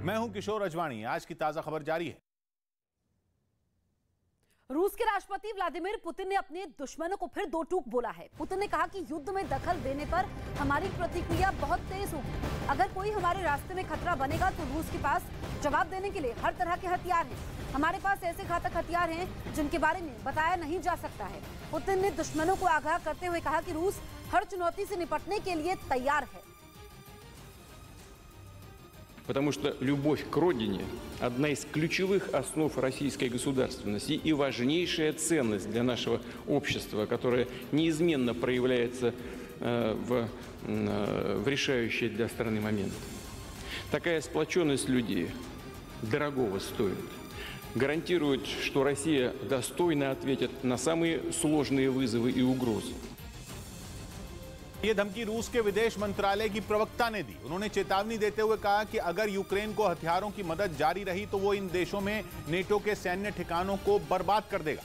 मैं हूं किशोर अजवाणी। आज की ताजा खबर जारी है। रूस के राष्ट्रपति व्लादिमीर पुतिन ने अपने दुश्मनों को फिर दो टूक बोला है। पुतिन ने कहा कि युद्ध में दखल देने पर हमारी प्रतिक्रिया बहुत तेज होगी। अगर कोई हमारे रास्ते में खतरा बनेगा तो रूस के पास जवाब देने के लिए हर तरह के हथियार हैं। हमारे पास ऐसे घातक हथियार हैं जिनके बारे में बताया नहीं जा सकता है। पुतिन ने दुश्मनों को आगाह करते हुए कहा कि रूस हर चुनौती से निपटने के लिए तैयार है। Потому что любовь к родине – одна из ключевых основ российской государственности и важнейшая ценность для нашего общества, которая неизменно проявляется в решающий для страны момент. Такая сплоченность людей дорогого стоит. Гарантирует, что Россия достойно ответит на самые сложные вызовы и угрозы. ये धमकी रूस के विदेश मंत्रालय की प्रवक्ता ने दी। उन्होंने चेतावनी देते हुए कहा कि अगर यूक्रेन को हथियारों की मदद जारी रही तो वो इन देशों में नेटो के सैन्य ठिकानों को बर्बाद कर देगा।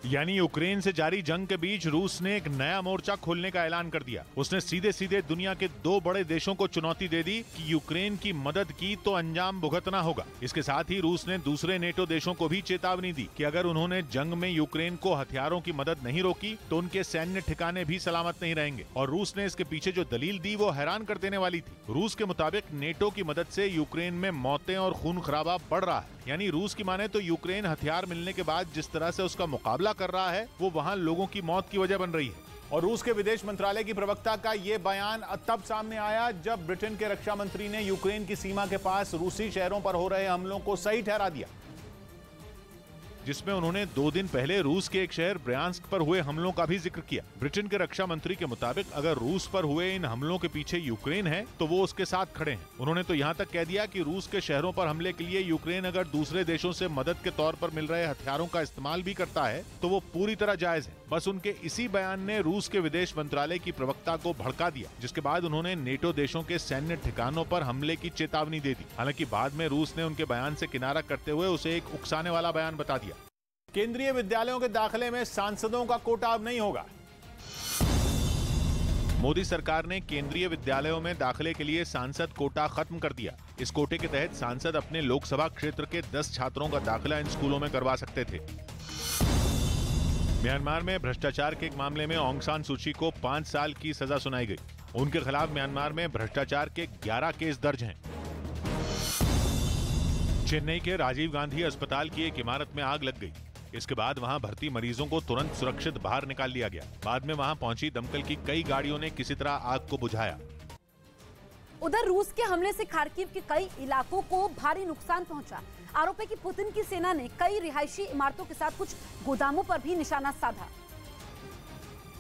यानी यूक्रेन से जारी जंग के बीच रूस ने एक नया मोर्चा खोलने का ऐलान कर दिया। उसने सीधे सीधे दुनिया के दो बड़े देशों को चुनौती दे दी कि यूक्रेन की मदद की तो अंजाम भुगतना होगा। इसके साथ ही रूस ने दूसरे नेटो देशों को भी चेतावनी दी कि अगर उन्होंने जंग में यूक्रेन को हथियारों की मदद नहीं रोकी तो उनके सैन्य ठिकाने भी सलामत नहीं रहेंगे। और रूस ने इसके पीछे जो दलील दी वो हैरान कर देने वाली थी। रूस के मुताबिक नेटो की मदद से यूक्रेन में मौतें और खून खराबा बढ़ रहा है। यानी रूस की माने तो यूक्रेन हथियार मिलने के बाद जिस तरह से उसका मुकाबला कर रहा है वो वहां लोगों की मौत की वजह बन रही है। और रूस के विदेश मंत्रालय की प्रवक्ता का ये बयान तब सामने आया जब ब्रिटेन के रक्षा मंत्री ने यूक्रेन की सीमा के पास रूसी शहरों पर हो रहे हमलों को सही ठहरा दिया, जिसमें उन्होंने 2 दिन पहले रूस के एक शहर ब्रयांस्क पर हुए हमलों का भी जिक्र किया। ब्रिटेन के रक्षा मंत्री के मुताबिक अगर रूस पर हुए इन हमलों के पीछे यूक्रेन है तो वो उसके साथ खड़े हैं। उन्होंने तो यहाँ तक कह दिया कि रूस के शहरों पर हमले के लिए यूक्रेन अगर दूसरे देशों से मदद के तौर पर मिल रहे हथियारों का इस्तेमाल भी करता है तो वो पूरी तरह जायज है। बस उनके इसी बयान ने रूस के विदेश मंत्रालय की प्रवक्ता को भड़का दिया, जिसके बाद उन्होंने नेटो देशों के सैन्य ठिकानों पर हमले की चेतावनी दे दी। हालांकि बाद में रूस ने उनके बयान से किनारा करते हुए उसे एक उकसाने वाला बयान बता दिया। केंद्रीय विद्यालयों के दाखिले में सांसदों का कोटा अब नहीं होगा। मोदी सरकार ने केंद्रीय विद्यालयों में दाखिले के लिए सांसद कोटा खत्म कर दिया। इस कोटे के तहत सांसद अपने लोकसभा क्षेत्र के 10 छात्रों का दाखिला इन स्कूलों में करवा सकते थे। म्यांमार में भ्रष्टाचार के एक मामले में ऑंग सान सू की को 5 साल की सजा सुनाई गई। उनके खिलाफ म्यांमार में भ्रष्टाचार के 11 केस दर्ज हैं। चेन्नई के राजीव गांधी अस्पताल की एक इमारत में आग लग गई। इसके बाद वहां भर्ती मरीजों को तुरंत सुरक्षित बाहर निकाल लिया गया। बाद में वहां पहुंची दमकल की कई गाड़ियों ने किसी तरह आग को बुझाया। उधर रूस के हमले से खार्किव के कई इलाकों को भारी नुकसान पहुंचा। आरोप है कि पुतिन की सेना ने कई रिहायशी इमारतों के साथ कुछ गोदामों पर भी निशाना साधा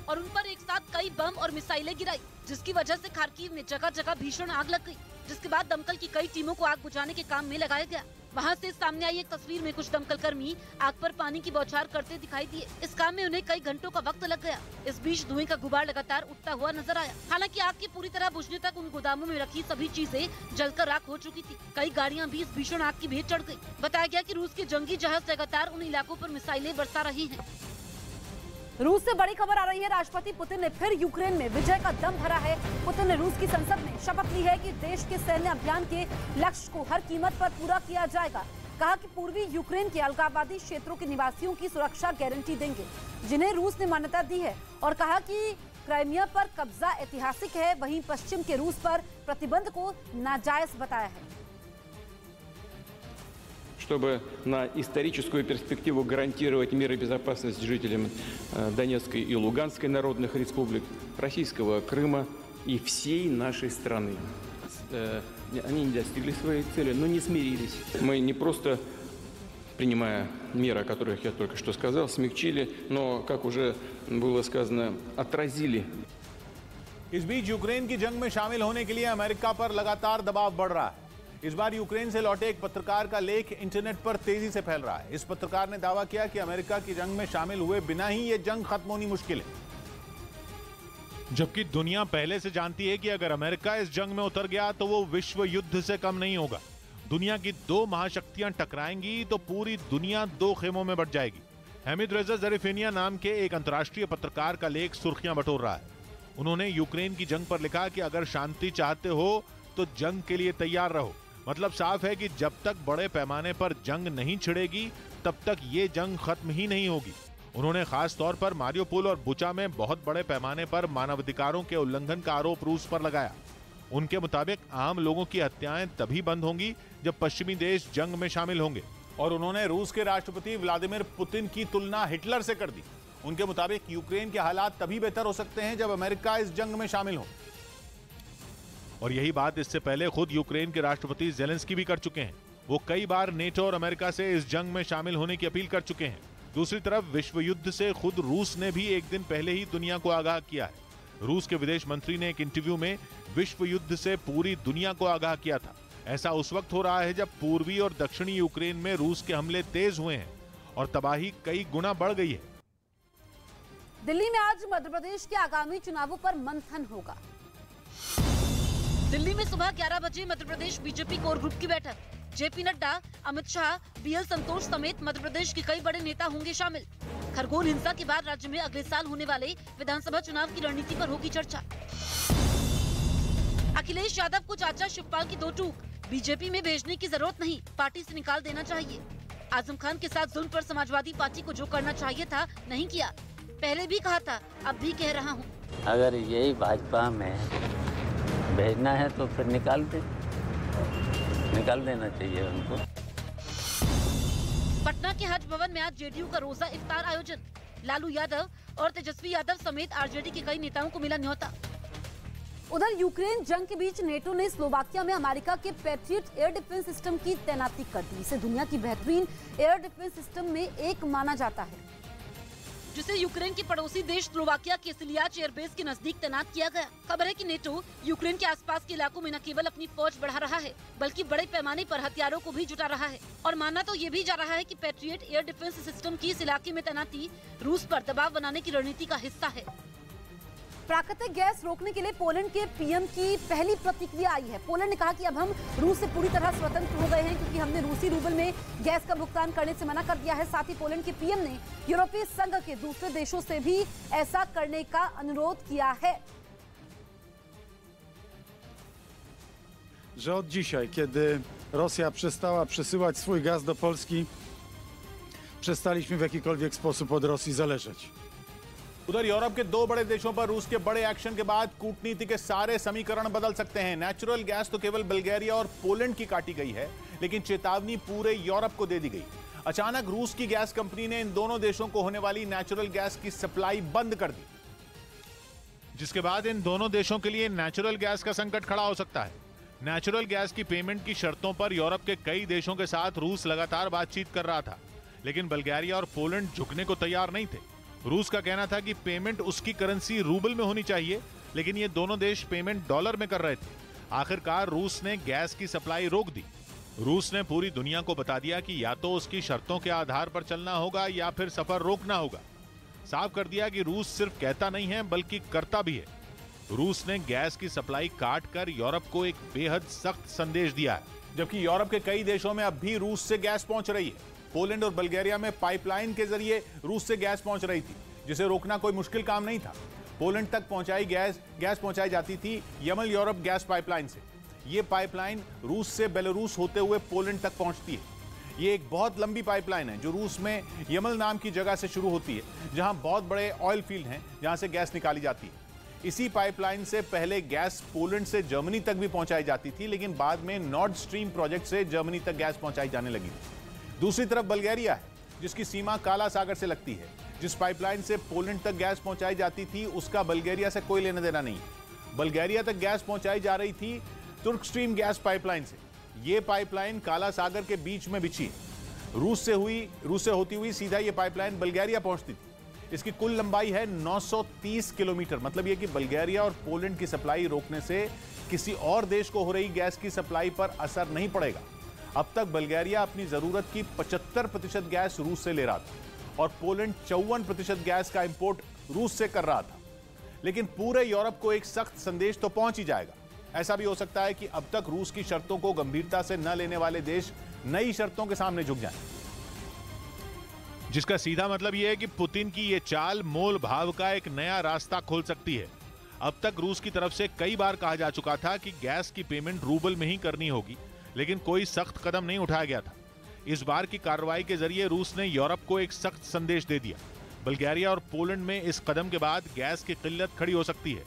और उन पर एक साथ कई बम और मिसाइलें गिराई, जिसकी वजह से खार्किव में जगह जगह भीषण आग लग गई। जिसके बाद दमकल की कई टीमों को आग बुझाने के काम में लगाया गया। वहां से सामने आई एक तस्वीर में कुछ दमकल कर्मी आग पर पानी की बौछार करते दिखाई दिए। इस काम में उन्हें कई घंटों का वक्त लग गया। इस बीच धुएं का गुबार लगातार उठता हुआ नजर आया। हालांकि आग की पूरी तरह बुझने तक उन गोदामों में रखी सभी चीजें जलकर राख हो चुकी थी। कई गाड़ियां भी इस भीषण आग की भेंट चढ़ गयी। बताया गया कि रूस के जंगी जहाज लगातार उन इलाकों पर मिसाइलें बरसा रहे हैं। रूस से बड़ी खबर आ रही है। राष्ट्रपति पुतिन ने फिर यूक्रेन में विजय का दम भरा है। पुतिन ने रूस की संसद में शपथ ली है कि देश के सैन्य अभियान के लक्ष्य को हर कीमत पर पूरा किया जाएगा। कहा कि पूर्वी यूक्रेन के अलगाववादी क्षेत्रों के निवासियों की सुरक्षा गारंटी देंगे, जिन्हें रूस ने मान्यता दी है। और कहा कि क्राइमिया पर कब्जा ऐतिहासिक है, वहीं पश्चिम के रूस पर प्रतिबंध को नाजायज बताया है। Чтобы на историческую перспективу гарантировать мир и безопасность жителям Донецкой и Луганской народных республик, российского Крыма и всей нашей страны. Они не достигли своей цели, но не смирились. Мы не просто, принимая меры, о которых я только что сказал, смягчили, но, как уже было сказано, отразили. इस बीच यूक्रेन की जंग में शामिल होने के लिए अमेरिका पर लगातार दबाव बढ़ रहा है। इस बार यूक्रेन से लौटे एक पत्रकार का लेख इंटरनेट पर तेजी से फैल रहा है। इस पत्रकार ने दावा किया कि अमेरिका की जंग में शामिल हुए बिना ही ये जंग खत्म होनी मुश्किल है, जबकि दुनिया पहले से जानती है कि अगर अमेरिका इस जंग में उतर गया तो वो विश्व युद्ध से कम नहीं होगा। दुनिया की 2 महाशक्तियां टकराएंगी तो पूरी दुनिया 2 खेमों में बट जाएगी। हमीद रेजा जरीफेनिया नाम के एक अंतर्राष्ट्रीय पत्रकार का लेख सुर्खियां बटोर रहा है। उन्होंने यूक्रेन की जंग पर लिखा कि अगर शांति चाहते हो तो जंग के लिए तैयार रहो। मतलब साफ है कि जब तक बड़े पैमाने पर जंग नहीं छिड़ेगी तब तक ये जंग खत्म ही नहीं होगी। उन्होंने खास तौर पर मारियोपोल और बुचा में बहुत बड़े पैमाने पर मानवाधिकारों के उल्लंघन का आरोप रूस पर लगाया। उनके मुताबिक आम लोगों की हत्याएं तभी बंद होंगी जब पश्चिमी देश जंग में शामिल होंगे। और उन्होंने रूस के राष्ट्रपति व्लादिमीर पुतिन की तुलना हिटलर से कर दी। उनके मुताबिक यूक्रेन के हालात तभी बेहतर हो सकते हैं जब अमेरिका इस जंग में शामिल हो। और यही बात इससे पहले खुद यूक्रेन के राष्ट्रपति जेलेंस्की भी कर चुके हैं। वो कई बार नेटो और अमेरिका से इस जंग में शामिल होने की अपील कर चुके हैं। दूसरी तरफ विश्व युद्ध से खुद रूस ने भी एक दिन पहले ही दुनिया को आगाह किया है। रूस के विदेश मंत्री ने एक इंटरव्यू में विश्व युद्ध से पूरी दुनिया को आगाह किया था। ऐसा उस वक्त हो रहा है जब पूर्वी और दक्षिणी यूक्रेन में रूस के हमले तेज हुए हैं और तबाही कई गुना बढ़ गई है। दिल्ली में आज मध्य प्रदेश के आगामी चुनावों पर मंथन होगा। दिल्ली में सुबह 11 बजे Madhya Pradesh BJP core group की बैठक। जेपी नड्डा, अमित शाह, बीएल संतोष समेत मध्य प्रदेश के कई बड़े नेता होंगे शामिल। खरगोन हिंसा के बाद राज्य में अगले साल होने वाले विधानसभा चुनाव की रणनीति पर होगी चर्चा। अखिलेश यादव को चाचा शिवपाल की दो टूक, बीजेपी में भेजने की जरूरत नहीं, पार्टी से निकाल देना चाहिए। आजम खान के साथ जुल्म पर समाजवादी पार्टी को जो करना चाहिए था नहीं किया। पहले भी कहा था, अब भी कह रहा हूँ। अगर यही भाजपा में भेजना है तो फिर निकाल देना चाहिए उनको। पटना के हज भवन में आज जेडीयू का रोजा इफ्तार आयोजन। लालू यादव और तेजस्वी यादव समेत आरजेडी के कई नेताओं को मिला न्योता। उधर यूक्रेन जंग के बीच नेटो ने स्लोवाकिया में अमेरिका के पैट्रियट एयर डिफेंस सिस्टम की तैनाती कर दी। इसे दुनिया की बेहतरीन एयर डिफेंस सिस्टम में एक माना जाता है, जिसे यूक्रेन के पड़ोसी देश स्लोवाकिया के सिलियाच एयरबेस के नजदीक तैनात किया गया। खबर है कि नेटो यूक्रेन के आसपास के इलाकों में न केवल अपनी फौज बढ़ा रहा है बल्कि बड़े पैमाने पर हथियारों को भी जुटा रहा है। और मानना तो ये भी जा रहा है कि पैट्रियट एयर डिफेंस सिस्टम की इस इलाके में तैनाती रूस पर दबाव बनाने की रणनीति का हिस्सा है। प्राकृतिक गैस रोकने के लिए पोलैंड के पीएम की पहली प्रतिक्रिया आई है। पोलैंड ने कहा कि अब हम रूस से पूरी तरह स्वतंत्र हो गए हैं क्योंकि हमने रूसी रूबल में गैस का भुगतान करने से मना कर दिया है। साथ ही पोलैंड के पीएम ने यूरोपीय संघ के दूसरे देशों से भी ऐसा करने का अनुरोध किया है। Że od dzisiaj, kiedy Rosja przestała przesyłać swój gaz do Polski, przestaliśmy w jakikolwiek sposób od Rosji zależeć. उधर यूरोप के दो बड़े देशों पर रूस के बड़े एक्शन के बाद कूटनीति के सारे समीकरण बदल सकते हैं। नेचुरल गैस तो केवल बल्गेरिया और पोलैंड की काटी गई है, लेकिन चेतावनी पूरे यूरोप को दे दी गई। अचानक रूस की गैस कंपनी ने इन दोनों देशों को होने वाली नेचुरल गैस की सप्लाई बंद कर दी, जिसके बाद इन दोनों देशों के लिए नेचुरल गैस का संकट खड़ा हो सकता है। नेचुरल गैस की पेमेंट की शर्तों पर यूरोप के कई देशों के साथ रूस लगातार बातचीत कर रहा था, लेकिन बल्गेरिया और पोलैंड झुकने को तैयार नहीं थे। रूस का कहना था कि पेमेंट उसकी करेंसी रूबल में होनी चाहिए, लेकिन ये दोनों देश पेमेंट डॉलर में कर रहे थे। आखिरकार रूस ने गैस की सप्लाई रोक दी। रूस ने पूरी दुनिया को बता दिया कि या तो उसकी शर्तों के आधार पर चलना होगा या फिर सफर रोकना होगा। साफ कर दिया कि रूस सिर्फ कहता नहीं है बल्कि करता भी है। रूस ने गैस की सप्लाई काट कर यूरोप को एक बेहद सख्त संदेश दिया है, जबकि यूरोप के कई देशों में अब भी रूस से गैस पहुंच रही है। पोलैंड और बल्गेरिया में पाइपलाइन के जरिए रूस से गैस पहुंच रही थी, जिसे रोकना कोई मुश्किल काम नहीं था। पोलैंड तक पहुंचाई गैस पहुंचाई जाती थी यमल यूरोप गैस पाइपलाइन से। ये पाइपलाइन रूस से बेलारूस होते हुए पोलैंड तक पहुंचती है। ये एक बहुत लंबी पाइपलाइन है जो रूस में यमल नाम की जगह से शुरू होती है, जहां बहुत बड़े ऑयल फील्ड हैं जहां से गैस निकाली जाती है। इसी पाइपलाइन से पहले गैस पोलैंड से जर्मनी तक भी पहुंचाई जाती थी, लेकिन बाद में नॉर्ड स्ट्रीम प्रोजेक्ट से जर्मनी तक गैस पहुंचाई जाने लगी थी। दूसरी तरफ बल्गेरिया है, जिसकी सीमा काला सागर से लगती है। जिस पाइपलाइन से पोलैंड तक गैस पहुंचाई जाती थी उसका बल्गेरिया से कोई लेना देना नहीं है। बल्गेरिया तक गैस पहुंचाई जा रही थी तुर्क स्ट्रीम गैस पाइपलाइन से। यह पाइपलाइन काला सागर के बीच में बिछी है। रूस से होती हुई सीधा यह पाइपलाइन बल्गेरिया पहुंचती थी। इसकी कुल लंबाई है 930 किलोमीटर। मतलब यह कि बल्गेरिया और पोलैंड की सप्लाई रोकने से किसी और देश को हो रही गैस की सप्लाई पर असर नहीं पड़ेगा। अब तक बल्गेरिया अपनी जरूरत की 75% गैस रूस से ले रहा था और पोलैंड 54% गैस का इंपोर्ट रूस से कर रहा था। लेकिन पूरे यूरोप को एक सख्त संदेश तो पहुंच ही जाएगा। ऐसा भी हो सकता है कि अब तक रूस की शर्तों को गंभीरता से न लेने वाले देश नई शर्तों के सामने झुक जाएं, जिसका सीधा मतलब यह है कि पुतिन की यह चाल मोल भाव का एक नया रास्ता खोल सकती है। अब तक रूस की तरफ से कई बार कहा जा चुका था कि गैस की पेमेंट रूबल में ही करनी होगी, लेकिन कोई सख्त कदम नहीं उठाया गया था। इस बार की कार्रवाई के जरिए रूस ने यूरोप को एक सख्त संदेश दे दिया। बल्गारिया और पोलैंड में इस कदम के बाद गैस की किल्लत खड़ी हो सकती है।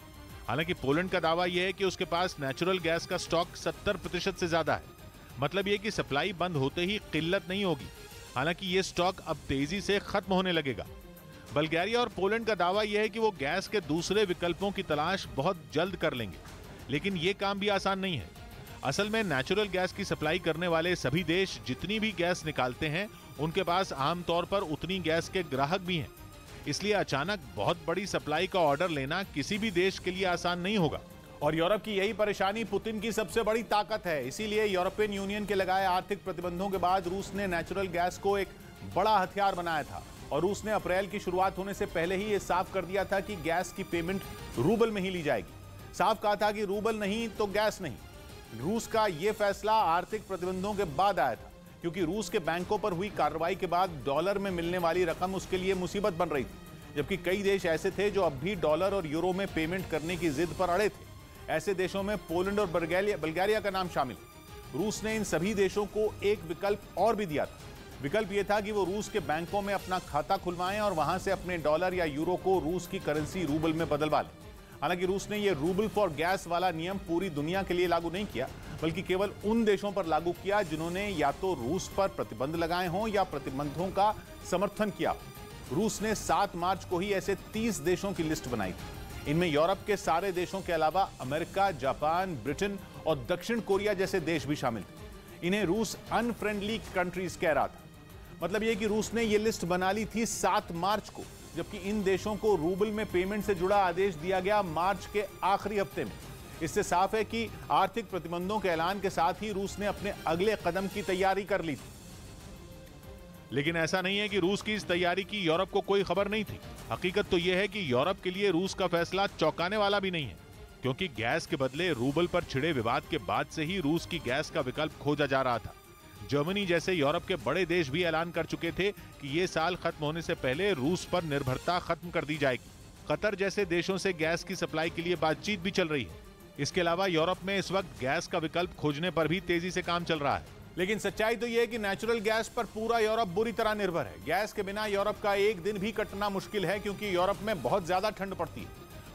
हालांकि पोलैंड का दावा यह है कि उसके पास नेचुरल गैस का स्टॉक 70% से ज्यादा है। मतलब यह कि सप्लाई बंद होते ही किल्लत नहीं होगी। हालांकि ये स्टॉक अब तेजी से खत्म होने लगेगा। बल्गारिया और पोलैंड का दावा यह है कि वो गैस के दूसरे विकल्पों की तलाश बहुत जल्द कर लेंगे, लेकिन ये काम भी आसान नहीं है। असल में नेचुरल गैस की सप्लाई करने वाले सभी देश जितनी भी गैस निकालते हैं, उनके पास आमतौर पर उतनी गैस के ग्राहक भी हैं। इसलिए अचानक बहुत बड़ी सप्लाई का ऑर्डर लेना किसी भी देश के लिए आसान नहीं होगा। और यूरोप की यही परेशानी पुतिन की सबसे बड़ी ताकत है। इसीलिए यूरोपियन यूनियन के लगाए आर्थिक प्रतिबंधों के बाद रूस ने नेचुरल गैस को एक बड़ा हथियार बनाया था। और रूस ने अप्रैल की शुरुआत होने से पहले ही यह साफ कर दिया था कि गैस की पेमेंट रूबल में ही ली जाएगी। साफ कहा था कि रूबल नहीं तो गैस नहीं। रूस का यह फैसला आर्थिक प्रतिबंधों के बाद आया था, क्योंकि रूस के बैंकों पर हुई कार्रवाई के बाद डॉलर में मिलने वाली रकम उसके लिए मुसीबत बन रही थी। जबकि कई देश ऐसे थे जो अब भी डॉलर और यूरो में पेमेंट करने की जिद पर अड़े थे। ऐसे देशों में पोलैंड और बल्गारिया का नाम शामिल। रूस ने इन सभी देशों को एक विकल्प और भी दिया था। विकल्प यह था कि वो रूस के बैंकों में अपना खाता खुलवाएं और वहां से अपने डॉलर या यूरो को रूस की करेंसी रूबल में बदलवा लें। हालांकि रूस ने यह रूबल फॉर गैस वाला नियम पूरी दुनिया के लिए लागू नहीं किया, बल्कि केवल उन देशों पर लागू किया जिन्होंने या तो रूस पर प्रतिबंध लगाए हों या प्रतिबंधों का समर्थन किया। रूस ने 7 मार्च को ही ऐसे 30 देशों की लिस्ट बनाई थी। इनमें यूरोप के सारे देशों के अलावा अमेरिका, जापान, ब्रिटेन और दक्षिण कोरिया जैसे देश भी शामिल थे। इन्हें रूस अनफ्रेंडली कंट्रीज कह रहा था। मतलब यह कि रूस ने यह लिस्ट बना ली थी 7 मार्च को, जबकि इन देशों को रूबल में पेमेंट से जुड़ा आदेश दिया गया मार्च के आखिरी हफ्ते में। इससे साफ है कि आर्थिक प्रतिबंधों के ऐलान के साथ ही रूस ने अपने अगले कदम की तैयारी कर ली थी। लेकिन ऐसा नहीं है कि रूस की इस तैयारी की यूरोप को कोई खबर नहीं थी। हकीकत तो यह है कि यूरोप के लिए रूस का फैसला चौंकाने वाला भी नहीं है, क्योंकि गैस के बदले रूबल पर छिड़े विवाद के बाद से ही रूस की गैस का विकल्प खोजा जा रहा था। जर्मनी जैसे यूरोप के बड़े देश भी ऐलान कर चुके थे कि ये साल खत्म होने से पहले रूस पर निर्भरता खत्म कर दी जाएगी। कतर जैसे देशों से गैस की सप्लाई के लिए बातचीत भी चल रही है। इसके अलावा यूरोप में इस वक्त गैस का विकल्प खोजने पर भी तेजी से काम चल रहा है। लेकिन सच्चाई तो यह है कि नेचुरल गैस पर पूरा यूरोप बुरी तरह निर्भर है। गैस के बिना यूरोप का एक दिन भी कटना मुश्किल है, क्योंकि यूरोप में बहुत ज्यादा ठंड पड़ती है।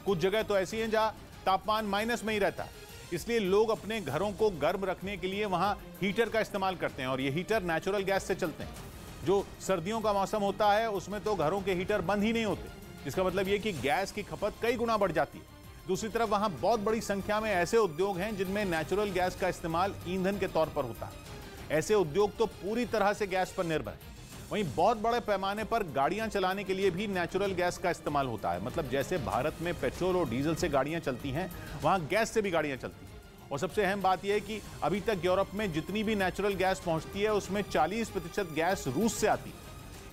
कुछ जगह तो ऐसी हैं जहां तापमान माइनस में ही रहता है। इसलिए लोग अपने घरों को गर्म रखने के लिए वहां हीटर का इस्तेमाल करते हैं, और ये हीटर नेचुरल गैस से चलते हैं। जो सर्दियों का मौसम होता है उसमें तो घरों के हीटर बंद ही नहीं होते, जिसका मतलब ये कि गैस की खपत कई गुना बढ़ जाती है। दूसरी तरफ वहां बहुत बड़ी संख्या में ऐसे उद्योग हैं जिनमें नेचुरल गैस का इस्तेमाल ईंधन के तौर पर होता है। ऐसे उद्योग तो पूरी तरह से गैस पर निर्भर है। वहीं बहुत बड़े पैमाने पर गाड़ियां चलाने के लिए भी नेचुरल गैस का इस्तेमाल होता है। मतलब जैसे भारत में पेट्रोल और डीजल से गाड़ियां चलती हैं, वहां गैस से भी गाड़ियां चलती हैं। और सबसे अहम बात यह है कि अभी तक यूरोप में जितनी भी नेचुरल गैस पहुंचती है उसमें 40% गैस रूस से आती है।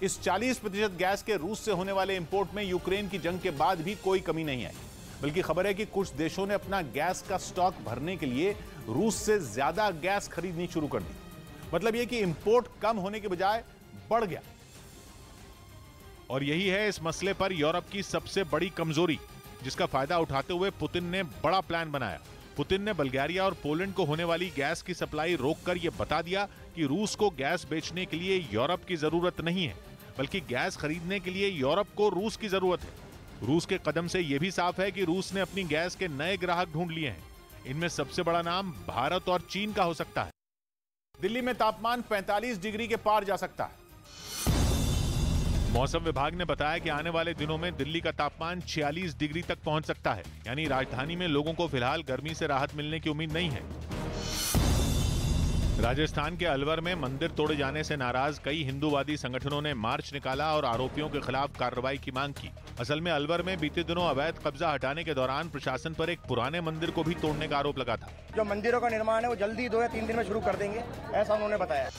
इस 40% गैस के रूस से होने वाले इंपोर्ट में यूक्रेन की जंग के बाद भी कोई कमी नहीं आई, बल्कि खबर है कि कुछ देशों ने अपना गैस का स्टॉक भरने के लिए रूस से ज्यादा गैस खरीदनी शुरू कर दी। मतलब यह कि इंपोर्ट कम होने के बजाय बढ़ गया। और यही है इस मसले पर यूरोप की सबसे बड़ी कमजोरी, जिसका फायदा उठाते हुए पुतिन ने बड़ा प्लान बनाया। पुतिन ने बल्गारिया और पोलैंड को होने वाली गैस की सप्लाई रोककर यह बता दिया कि रूस को गैस बेचने के लिए यूरोप की जरूरत नहीं है, बल्कि गैस खरीदने के लिए यूरोप को रूस की जरूरत है। रूस के कदम से यह भी साफ है कि रूस ने अपनी गैस के नए ग्राहक ढूंढ लिए हैं। इनमें सबसे बड़ा नाम भारत और चीन का हो सकता है। दिल्ली में तापमान 45 डिग्री के पार जा सकता है। मौसम विभाग ने बताया कि आने वाले दिनों में दिल्ली का तापमान 46 डिग्री तक पहुंच सकता है। यानी राजधानी में लोगों को फिलहाल गर्मी से राहत मिलने की उम्मीद नहीं है। राजस्थान के अलवर में मंदिर तोड़े जाने से नाराज कई हिंदूवादी संगठनों ने मार्च निकाला और आरोपियों के खिलाफ कार्रवाई की मांग की। असल में अलवर में बीते दिनों अवैध कब्जा हटाने के दौरान प्रशासन पर एक पुराने मंदिर को भी तोड़ने का आरोप लगा था। जो मंदिरों का निर्माण है वो जल्दी 2 या 3 दिन में शुरू कर देंगे, ऐसा उन्होंने बताया।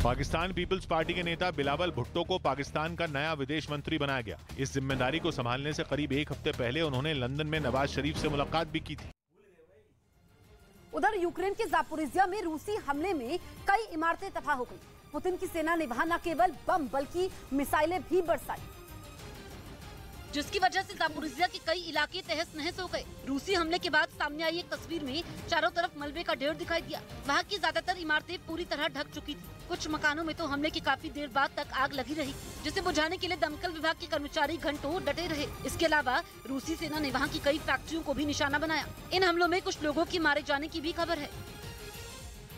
पाकिस्तान पीपल्स पार्टी के नेता बिलावल भुट्टो को पाकिस्तान का नया विदेश मंत्री बनाया गया। इस जिम्मेदारी को संभालने से करीब 1 हफ्ते पहले उन्होंने लंदन में नवाज शरीफ से मुलाकात भी की थी। उधर यूक्रेन के जापोरिजिया में रूसी हमले में कई इमारतें तबाह हो गई। पुतिन की सेना ने वहां न केवल बम बल्कि मिसाइलें भी बरसाई। जिसकी वजह से जापोरिजिया के कई इलाके तहस नहस हो गए। रूसी हमले के बाद सामने आई एक तस्वीर में चारों तरफ मलबे का ढेर दिखाई दिया। वहाँ की ज्यादातर इमारतें पूरी तरह ढक चुकी थी। कुछ मकानों में तो हमले की काफी देर बाद तक आग लगी रही, जिसे बुझाने के लिए दमकल विभाग के कर्मचारी घंटों डटे रहे। इसके अलावा रूसी सेना ने वहाँ की कई फैक्ट्रियों को भी निशाना बनाया। इन हमलों में कुछ लोगों की मारे जाने की भी खबर है।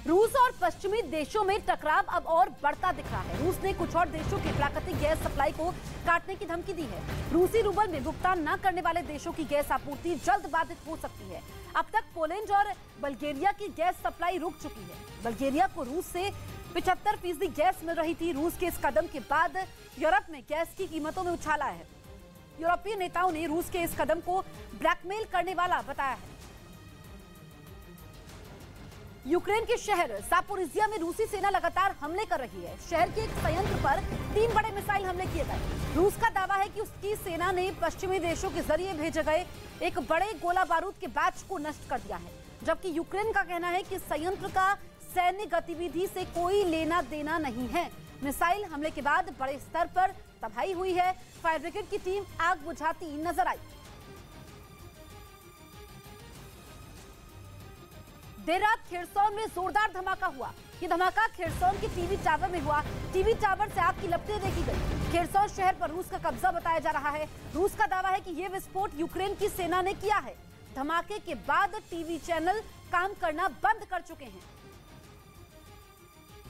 रूस और पश्चिमी देशों में टकराव अब और बढ़ता दिख रहा है। रूस ने कुछ और देशों के प्राकृतिक गैस सप्लाई को काटने की धमकी दी है। रूसी रूबल में भुगतान न करने वाले देशों की गैस आपूर्ति जल्द बाधित हो सकती है। अब तक पोलैंड और बल्गेरिया की गैस सप्लाई रुक चुकी है। बल्गेरिया को रूस से 75% गैस मिल रही थी। रूस के इस कदम के बाद यूरोप में गैस की कीमतों में उछाल आया है। यूरोपीय नेताओं ने रूस के इस कदम को ब्लैकमेल करने वाला बताया है। यूक्रेन के शहर जापोरिजिया में रूसी सेना लगातार हमले कर रही है। शहर के एक संयंत्र पर 3 बड़े मिसाइल हमले किए गए। रूस का दावा है कि उसकी सेना ने पश्चिमी देशों के जरिए भेजे गए एक बड़े गोला बारूद के बैच को नष्ट कर दिया है, जबकि यूक्रेन का कहना है कि संयंत्र का सैन्य गतिविधि से कोई लेना देना नहीं है। मिसाइल हमले के बाद बड़े स्तर पर तबाही हुई है। फायर ब्रिगेड की टीम आग बुझाती नजर आई। देर रात खेरसौन में जोरदार धमाका हुआ। ये धमाका खेरसौन के टीवी टावर में हुआ। टीवी टावर से आग की लपटें देखी गई। खेरसौन शहर पर रूस का कब्जा बताया जा रहा है। रूस का दावा है कि ये विस्फोट यूक्रेन की सेना ने किया है। धमाके के बाद टीवी चैनल काम करना बंद कर चुके हैं।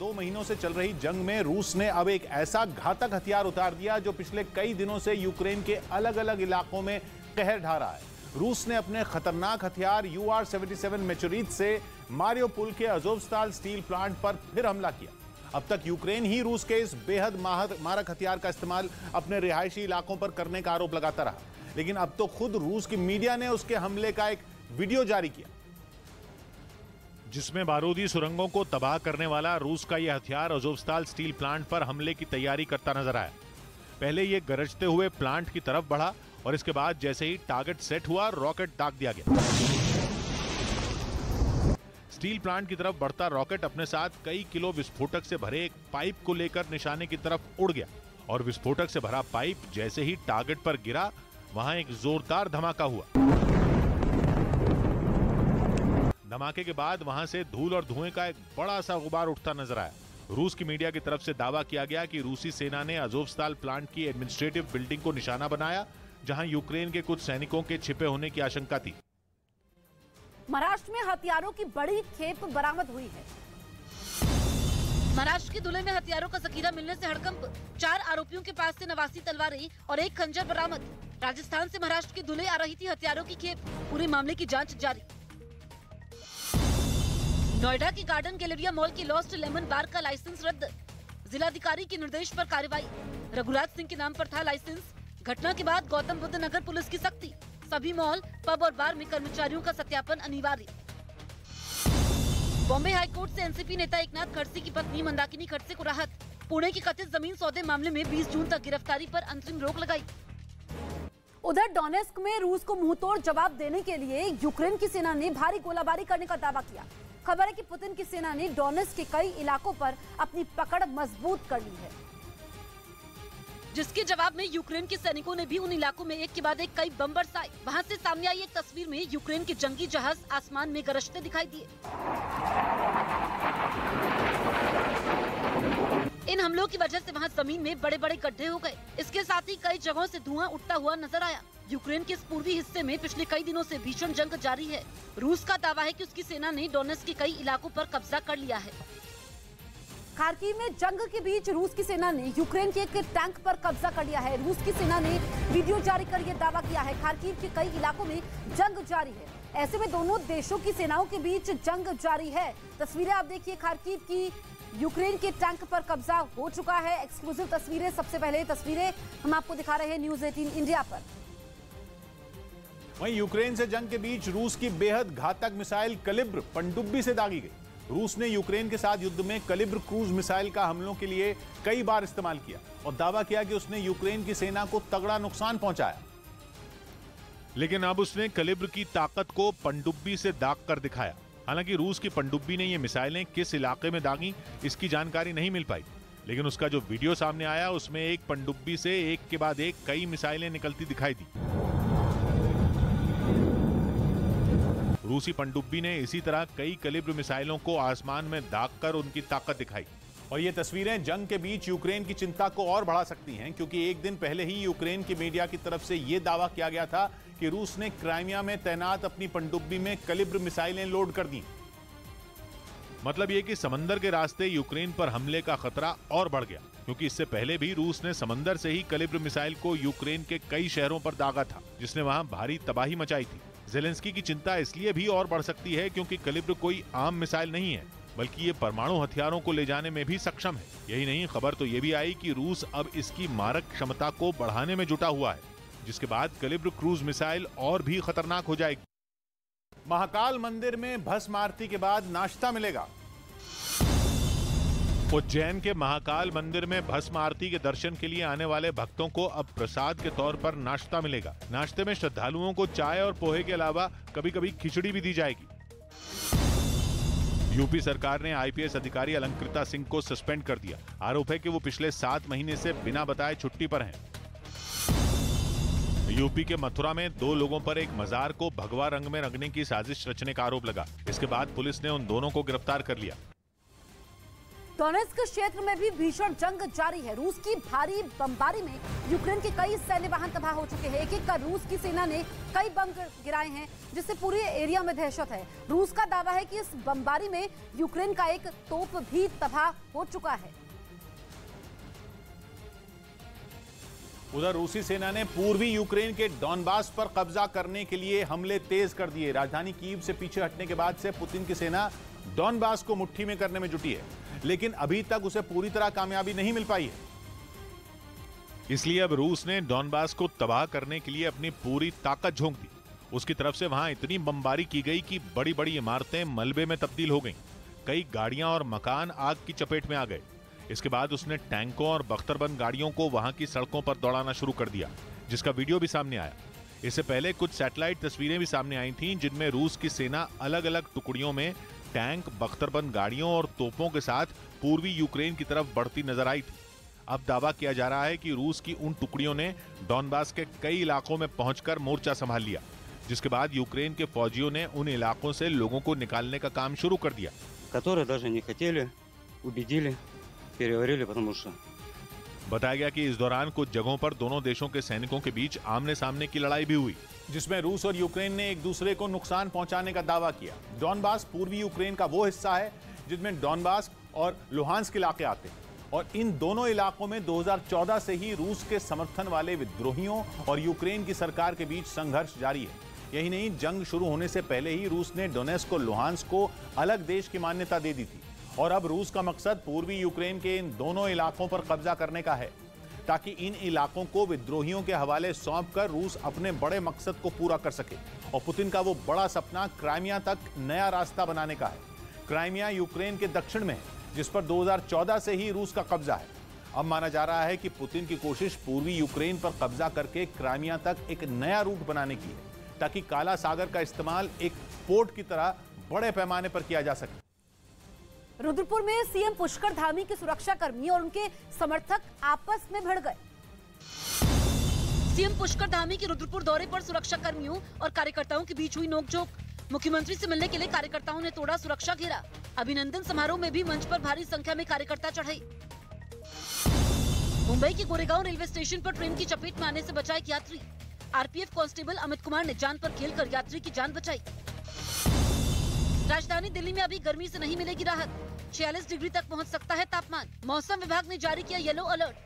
2 महीनों से चल रही जंग में रूस ने अब एक ऐसा घातक हथियार उतार दिया जो पिछले कई दिनों से यूक्रेन के अलग अलग इलाकों में कहर ढा रहा है। रूस ने अपने खतरनाक हथियार UR-77 मैचुरित से मारियोपोल के अज़ोवस्ताल स्टील प्लांट पर फिर हमला किया। अब तक यूक्रेन ही रूस के इस बेहद मारक हथियार का इस्तेमाल अपने रिहायशी इलाकों पर करने का आरोप लगाता रहा, लेकिन अब तो खुद रूस की मीडिया ने उसके हमले का एक वीडियो जारी किया, जिसमें बारूदी सुरंगों को तबाह करने वाला रूस का यह हथियार अज़ोवस्ताल स्टील प्लांट पर हमले की तैयारी करता नजर आया। पहले यह गरजते हुए प्लांट की तरफ बढ़ा और इसके बाद जैसे ही टारगेट सेट हुआ, रॉकेट दाग दिया गया। स्टील प्लांट की तरफ बढ़ता रॉकेट अपने साथ कई किलो विस्फोटक से भरे एक पाइप को लेकर निशाने की तरफ उड़ गया और विस्फोटक से भरा पाइप जैसे ही टारगेट पर गिरा, वहां एक जोरदार धमाका हुआ। धमाके के बाद वहां से धूल और धुएं का एक बड़ा सा गुबार उठता नजर आया। रूस की मीडिया की तरफ से दावा किया गया कि रूसी सेना ने अज़ोवस्ताल प्लांट की एडमिनिस्ट्रेटिव बिल्डिंग को निशाना बनाया, जहां यूक्रेन के कुछ सैनिकों के छिपे होने की आशंका थी। महाराष्ट्र में हथियारों की बड़ी खेप बरामद हुई है। महाराष्ट्र के धुले में हथियारों का जखीरा मिलने से हड़कंप। 4 आरोपियों के पास से 89 तलवारें और 1 खंजर बरामद। राजस्थान से महाराष्ट्र के धुले आ रही थी हथियारों की खेप। पूरे मामले की जांच जारी। नोएडा की गार्डन गैलेरिया मॉल के लॉस्ट लेमन बार का लाइसेंस रद्द। जिलाधिकारी के निर्देश पर कार्रवाई। रघुराज सिंह के नाम पर था लाइसेंस। घटना के बाद गौतम बुद्ध नगर पुलिस की सख्ती। सभी मॉल, पब और बार में कर्मचारियों का सत्यापन अनिवार्य। बॉम्बे हाईकोर्ट से एनसीपी नेता एकनाथ खड़से की पत्नी मंदाकिनी खड़से को राहत। पुणे की कथित जमीन सौदे मामले में 20 जून तक गिरफ्तारी पर अंतरिम रोक लगाई। उधर डोनेस्क में रूस को मुंहतोड़ जवाब देने के लिए यूक्रेन की सेना ने भारी गोलाबारी करने का दावा किया। खबर है कि पुतिन की सेना ने डोनेस्क के कई इलाकों पर अपनी पकड़ मजबूत कर ली है, जिसके जवाब में यूक्रेन के सैनिकों ने भी उन इलाकों में एक के बाद एक कई बम बरसाए। वहां से सामने आई एक तस्वीर में यूक्रेन के जंगी जहाज आसमान में गरजते दिखाई दिए। इन हमलों की वजह से वहां जमीन में बड़े बड़े गड्ढे हो गए। इसके साथ ही कई जगहों से धुआं उठता हुआ नजर आया। यूक्रेन के इस पूर्वी हिस्से में पिछले कई दिनों से भीषण जंग जारी है। रूस का दावा है कि उसकी सेना ने डोनेस्क के कई इलाकों पर कब्जा कर लिया है। खार्किव में जंग के बीच रूस की सेना ने यूक्रेन के एक टैंक पर कब्जा कर लिया है। रूस की सेना ने वीडियो जारी कर यह दावा किया है। खार्किव के कई इलाकों में जंग जारी है। ऐसे में दोनों देशों की सेनाओं के बीच जंग जारी है। तस्वीरें आप देखिए, खार्किव की यूक्रेन के टैंक पर कब्जा हो चुका है। एक्सक्लूसिव तस्वीरें, सबसे पहले तस्वीरें हम आपको दिखा रहे हैं न्यूज़ 18 इंडिया पर। वहीं यूक्रेन से जंग के बीच रूस की बेहद घातक मिसाइल कलिब्र पनडुब्बी से दागी गई। रूस ने यूक्रेन के साथ युद्ध में कलिब्र क्रूज मिसाइल का हमलों के लिए कई बार इस्तेमाल किया और दावा किया कि उसने यूक्रेन की सेना को तगड़ा नुकसान पहुंचाया। लेकिन अब उसने कलिब्र की ताकत को पनडुब्बी से दाग कर दिखाया। हालांकि रूस की पनडुब्बी ने ये मिसाइलें किस इलाके में दागी, इसकी जानकारी नहीं मिल पाई। लेकिन उसका जो वीडियो सामने आया उसमें एक पनडुब्बी से एक के बाद एक कई मिसाइलें निकलती दिखाई दी। रूसी पनडुब्बी ने इसी तरह कई कैलिबर मिसाइलों को आसमान में दागकर उनकी ताकत दिखाई। और ये तस्वीरें जंग के बीच यूक्रेन की चिंता को और बढ़ा सकती हैं, क्योंकि एक दिन पहले ही यूक्रेन की मीडिया की तरफ से यह दावा किया गया था कि रूस ने क्राइमिया में तैनात अपनी पनडुब्बी में कैलिबर मिसाइलें लोड कर दी। मतलब यह कि समंदर के रास्ते यूक्रेन पर हमले का खतरा और बढ़ गया, क्योंकि इससे पहले भी रूस ने समंदर से ही कैलिबर मिसाइल को यूक्रेन के कई शहरों पर दागा था, जिसने वहां भारी तबाही मचाई थी। ज़ेलेंस्की की चिंता इसलिए भी और बढ़ सकती है क्योंकि कैलिबर कोई आम मिसाइल नहीं है, बल्कि ये परमाणु हथियारों को ले जाने में भी सक्षम है। यही नहीं, खबर तो ये भी आई कि रूस अब इसकी मारक क्षमता को बढ़ाने में जुटा हुआ है, जिसके बाद कैलिबर क्रूज मिसाइल और भी खतरनाक हो जाएगी। महाकाल मंदिर में भस्म आरती के बाद नाश्ता मिलेगा। उज्जैन के महाकाल मंदिर में भस्म आरती के दर्शन के लिए आने वाले भक्तों को अब प्रसाद के तौर पर नाश्ता मिलेगा। नाश्ते में श्रद्धालुओं को चाय और पोहे के अलावा कभी कभी खिचड़ी भी दी जाएगी। यूपी सरकार ने आईपीएस अधिकारी अलंकृता सिंह को सस्पेंड कर दिया। आरोप है कि वो पिछले 7 महीने से बिना बताए छुट्टी पर हैं। यूपी के मथुरा में 2 लोगों पर एक मजार को भगवा रंग में रंगने की साजिश रचने का आरोप लगा। इसके बाद पुलिस ने उन दोनों को गिरफ्तार कर लिया। डोनेत्स्क क्षेत्र में भी भीषण जंग जारी है। रूस की भारी बमबारी में यूक्रेन के कई सैन्य वाहन तबाह हो चुके हैं। एक कर रूस की सेना ने कई बम गिराए हैं, जिससे पूरे एरिया में दहशत है। रूस का दावा है कि इस बमबारी में यूक्रेन का एक तोप भी तबाह हो चुका है। उधर रूसी सेना ने पूर्वी यूक्रेन के डॉनबास पर कब्जा करने के लिए हमले तेज कर दिए। राजधानी कीव से पीछे हटने के बाद से पुतिन की सेना डॉनबास को मुट्ठी में करने में जुटी है, लेकिन अभी तक उसे पूरी तरह कामयाबी नहीं मिल पाई है। इसलिए अब रूस ने डॉनबास को तबाह करने के लिए अपनी पूरी ताकत झोंक दी। उसकी तरफ से वहां इतनी बमबारी की गई कि बड़ी बड़ी इमारतें मलबे में तब्दील हो गईं। कई गाड़ियां और मकान आग की चपेट में आ गए। इसके बाद उसने टैंकों और बख्तरबंद गाड़ियों को वहां की सड़कों पर दौड़ाना शुरू कर दिया, जिसका वीडियो भी सामने आया। इससे पहले कुछ सैटेलाइट तस्वीरें भी सामने आई थीं, जिनमें रूस की सेना अलग अलग टुकड़ियों में टैंक, बख्तरबंद गाड़ियों और तोपों के साथ पूर्वी यूक्रेन की तरफ बढ़ती नजर आई थी। अब दावा किया जा रहा है कि रूस की उन टुकड़ियों ने डॉनबास के कई इलाकों में पहुंचकर मोर्चा संभाल लिया, जिसके बाद यूक्रेन के फौजियों ने उन इलाकों से लोगों को निकालने का काम शुरू कर दिया। बताया गया कि इस दौरान कुछ जगहों पर दोनों देशों के सैनिकों के बीच आमने सामने की लड़ाई भी हुई, जिसमें रूस और यूक्रेन ने एक दूसरे को नुकसान पहुंचाने का दावा किया। डॉनबास पूर्वी यूक्रेन का वो हिस्सा है जिसमें डॉनबास और लुहांस्क इलाके आते हैं, और इन दोनों इलाकों में 2014 से ही रूस के समर्थन वाले विद्रोहियों और यूक्रेन की सरकार के बीच संघर्ष जारी है। यही नहीं, जंग शुरू होने से पहले ही रूस ने डोनेत्स्क और लुहांस्क को अलग देश की मान्यता दे दी थी, और अब रूस का मकसद पूर्वी यूक्रेन के इन दोनों इलाकों पर कब्जा करने का है, ताकि इन इलाकों को विद्रोहियों के हवाले सौंपकर रूस अपने बड़े मकसद को पूरा कर सके। और पुतिन का वो बड़ा सपना क्राइमिया तक नया रास्ता बनाने का है। क्राइमिया यूक्रेन के दक्षिण में है, जिस पर 2014 से ही रूस का कब्जा है। अब माना जा रहा है कि पुतिन की कोशिश पूर्वी यूक्रेन पर कब्जा करके क्राइमिया तक एक नया रूट बनाने की है, ताकि काला सागर का इस्तेमाल एक पोर्ट की तरह बड़े पैमाने पर किया जा सके। रुद्रपुर में सीएम पुष्कर धामी के सुरक्षा कर्मी और उनके समर्थक आपस में भिड़ गए। सीएम पुष्कर धामी के रुद्रपुर दौरे पर सुरक्षा कर्मियों और कार्यकर्ताओं के बीच हुई नोकझोंक। मुख्यमंत्री से मिलने के लिए कार्यकर्ताओं ने तोड़ा सुरक्षा घेरा। अभिनंदन समारोह में भी मंच पर भारी संख्या में कार्यकर्ता चढ़े। मुंबई के गोरेगांव रेलवे स्टेशन पर ट्रेन की चपेट में आने से बचा एक यात्री। आरपीएफ कांस्टेबल अमित कुमार ने जान पर खेलकर यात्री की जान बचाई। राजधानी दिल्ली में अभी गर्मी से नहीं मिलेगी राहत। 46 डिग्री तक पहुंच सकता है तापमान। मौसम विभाग ने जारी किया येलो अलर्ट।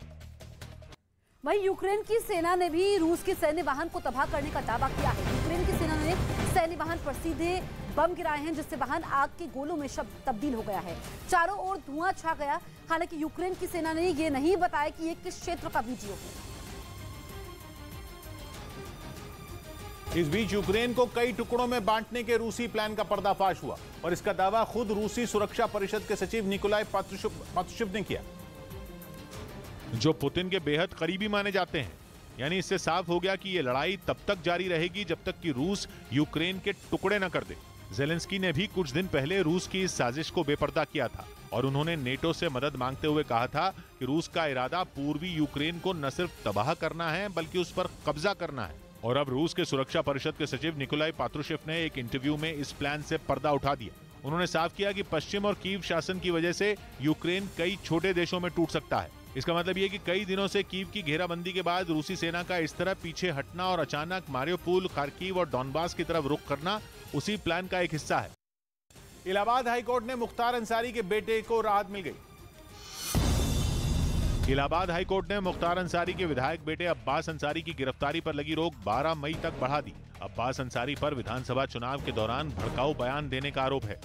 वहीं यूक्रेन की सेना ने भी रूस के सैन्य वाहन को तबाह करने का दावा किया है। यूक्रेन की सेना ने सैन्य वाहन पर सीधे बम गिराए हैं, जिससे वाहन आग के गोलों में तब्दील हो गया है। चारों ओर धुआं छा गया। हालांकि यूक्रेन की सेना ने ये नहीं बताया कि ये किस क्षेत्र का वीडियो है। इस बीच यूक्रेन को कई टुकड़ों में बांटने के रूसी प्लान का पर्दाफाश हुआ, और इसका दावा खुद रूसी सुरक्षा परिषद के सचिव निकोलाई पात्रुशेव ने किया, जो पुतिन के बेहद करीबी माने जाते हैं। यानी इससे साफ हो गया कि यह लड़ाई तब तक जारी रहेगी जब तक कि रूस यूक्रेन के टुकड़े न कर दे। जेलेंस्की ने भी कुछ दिन पहले रूस की इस साजिश को बेपर्दा किया था और उन्होंने नेटो से मदद मांगते हुए कहा था कि रूस का इरादा पूर्वी यूक्रेन को न सिर्फ तबाह करना है बल्कि उस पर कब्जा करना है। और अब रूस के सुरक्षा परिषद के सचिव निकोलाई पात्रुशेव ने एक इंटरव्यू में इस प्लान से पर्दा उठा दिया। उन्होंने साफ किया कि पश्चिम और कीव शासन की वजह से यूक्रेन कई छोटे देशों में टूट सकता है। इसका मतलब ये कि कई दिनों से कीव की घेराबंदी के बाद रूसी सेना का इस तरह पीछे हटना और अचानक मारियोपोल, खार्किव और डॉनबास की तरफ रुख करना उसी प्लान का एक हिस्सा है। इलाहाबाद हाईकोर्ट ने मुख्तार अंसारी के बेटे को राहत मिल गई। इलाहाबाद हाईकोर्ट ने मुख्तार अंसारी के विधायक बेटे अब्बास अंसारी की गिरफ्तारी पर लगी रोक 12 मई तक बढ़ा दी। अब्बास अंसारी पर विधानसभा चुनाव के दौरान भड़काऊ बयान देने का आरोप है।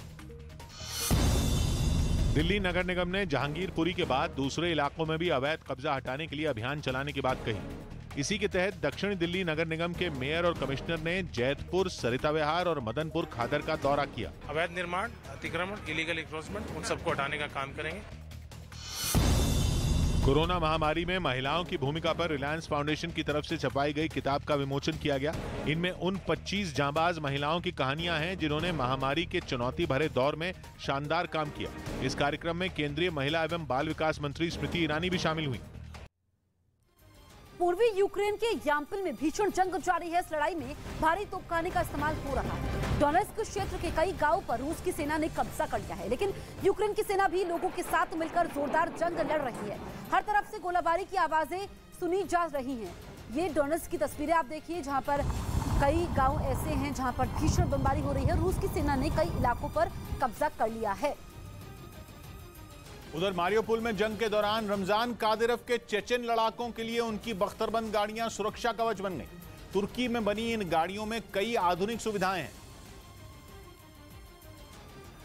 दिल्ली नगर निगम ने जहांगीरपुरी के बाद दूसरे इलाकों में भी अवैध कब्जा हटाने के लिए अभियान चलाने की बात कही। इसी के तहत दक्षिणी दिल्ली नगर निगम के मेयर और कमिश्नर ने जैतपुर, सरिता विहार और मदनपुर खादर का दौरा किया। अवैध निर्माण, अतिक्रमण, इलीगल एंक्रोचमेंट, उन सबको हटाने का काम करेंगे। कोरोना महामारी में महिलाओं की भूमिका पर रिलायंस फाउंडेशन की तरफ से छपाई गई किताब का विमोचन किया गया। इनमें उन 25 जांबाज महिलाओं की कहानियां हैं जिन्होंने महामारी के चुनौती भरे दौर में शानदार काम किया। इस कार्यक्रम में केंद्रीय महिला एवं बाल विकास मंत्री स्मृति ईरानी भी शामिल हुई। पूर्वी यूक्रेन के याम्पिल में भीषण जंग जारी है। इस लड़ाई में भारी तोपखाने का इस्तेमाल हो रहा है। डोनेट्स्क क्षेत्र के कई गांवों पर रूस की सेना ने कब्जा कर लिया है, लेकिन यूक्रेन की सेना भी लोगों के साथ मिलकर जोरदार जंग लड़ रही है। हर तरफ से गोलाबारी की आवाजें सुनी जा रही हैं। ये डोनेट्स्क की तस्वीरें आप देखिए, जहां पर कई गांव ऐसे हैं जहां पर भीषण बमबारी हो रही है। रूस की सेना ने कई इलाकों पर कब्जा कर लिया है। उधर मारियोपोल में जंग के दौरान रमजान कादिरोव के चेचेन लड़ाकों के लिए उनकी बख्तरबंद गाड़ियां सुरक्षा कवच बन गई। तुर्की में बनी इन गाड़ियों में कई आधुनिक सुविधाएं हैं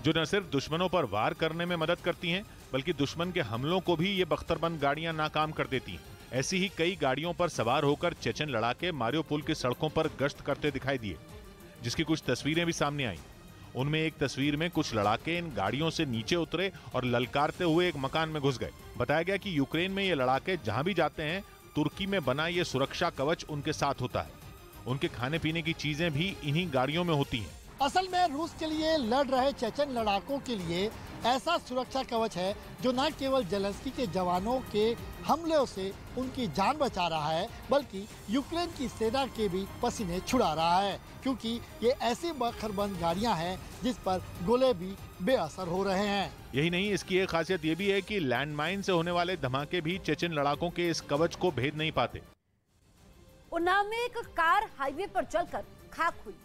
जो न सिर्फ दुश्मनों पर वार करने में मदद करती हैं बल्कि दुश्मन के हमलों को भी ये बख्तरबंद गाड़ियां नाकाम कर देती हैं। ऐसी ही कई गाड़ियों पर सवार होकर चेचेन लड़ाके मारियोपोल की सड़कों पर गश्त करते दिखाई दिए, जिसकी कुछ तस्वीरें भी सामने आई। उनमें एक तस्वीर में कुछ लड़ाके इन गाड़ियों से नीचे उतरे और ललकारते हुए एक मकान में घुस गए। बताया गया कि यूक्रेन में ये लड़ाके जहां भी जाते हैं, तुर्की में बना ये सुरक्षा कवच उनके साथ होता है। उनके खाने पीने की चीजें भी इन्हीं गाड़ियों में होती हैं। असल में रूस के लिए लड़ रहे चेचन लड़ाकों के लिए ऐसा सुरक्षा कवच है जो न केवल जेलेंस्की के जवानों के हमलों से उनकी जान बचा रहा है, बल्कि यूक्रेन की सेना के भी पसीने छुड़ा रहा है, क्योंकि ये ऐसी बख्तरबंद गाड़ियां हैं जिस पर गोले भी बेअसर हो रहे हैं। यही नहीं, इसकी एक खासियत ये भी है कि लैंडमाइन से होने वाले धमाके भी चेचन लड़ाकों के इस कवच को भेद नहीं पाते। उन्नाव में एक कार हाईवे पर जलकर खाक हुई।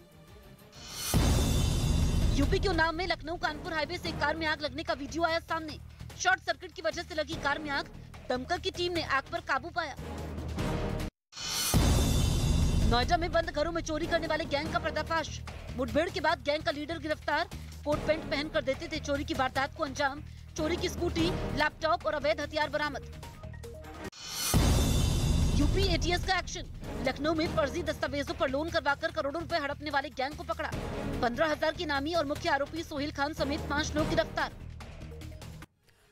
यूपी के उन्नाव में लखनऊ कानपुर हाईवे से कार में आग लगने का वीडियो आया सामने। शॉर्ट सर्किट की वजह से लगी कार में आग, दमकल की टीम ने आग पर काबू पाया। नोएडा में बंद घरों में चोरी करने वाले गैंग का पर्दाफाश। मुठभेड़ के बाद गैंग का लीडर गिरफ्तार। कोट पैंट पहन कर देते थे चोरी की वारदात को अंजाम। चोरी की स्कूटी, लैपटॉप और अवैध हथियार बरामद। यूपी एटीएस का एक्शन। लखनऊ में फर्जी दस्तावेजों पर लोन करवाकर करोड़ों रुपए हड़पने वाले गैंग को पकड़ा। 15,000 की नामी और मुख्य आरोपी सोहेल खान समेत 5 लोग गिरफ्तार।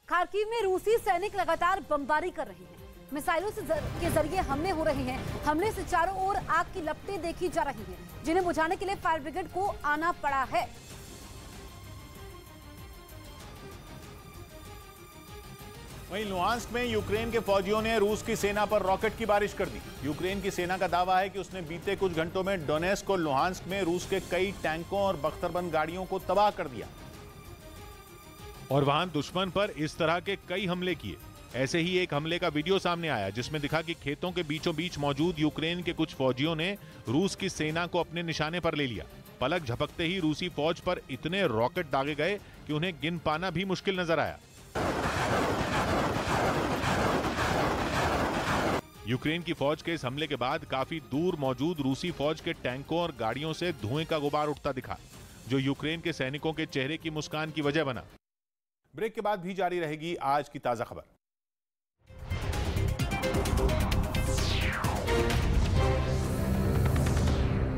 खार्किव में रूसी सैनिक लगातार बमबारी कर रहे हैं। मिसाइलों के जरिए हमले हो रहे हैं। हमले से चारों ओर आग की लपटें देखी जा रही हैं, जिन्हें बुझाने के लिए फायर ब्रिगेड को आना पड़ा है। वहीं लुहांस्क में यूक्रेन के फौजियों ने रूस की सेना पर रॉकेट की बारिश कर दी। यूक्रेन की सेना का दावा है कि उसने बीते कुछ घंटों में डोनेट्स्क और लुहांस्क में रूस के कई टैंकों और बख्तरबंद गाड़ियों को तबाह कर दिया और वहां दुश्मन पर इस तरह के कई हमले किए। ऐसे ही एक हमले का वीडियो सामने आया जिसमें दिखा कि खेतों के बीचों बीच मौजूद यूक्रेन के कुछ फौजियों ने रूस की सेना को अपने निशाने पर ले लिया। पलक झपकते ही रूसी फौज पर इतने रॉकेट दागे गए कि उन्हें गिन पाना भी मुश्किल नजर आया। यूक्रेन की फौज के इस हमले के बाद काफी दूर मौजूद रूसी फौज के टैंकों और गाड़ियों से धुएं का गुबार उठता दिखा, जो यूक्रेन के सैनिकों के चेहरे की मुस्कान की वजह बना। ब्रेक के बाद भी जारी रहेगी आज की ताजा खबर।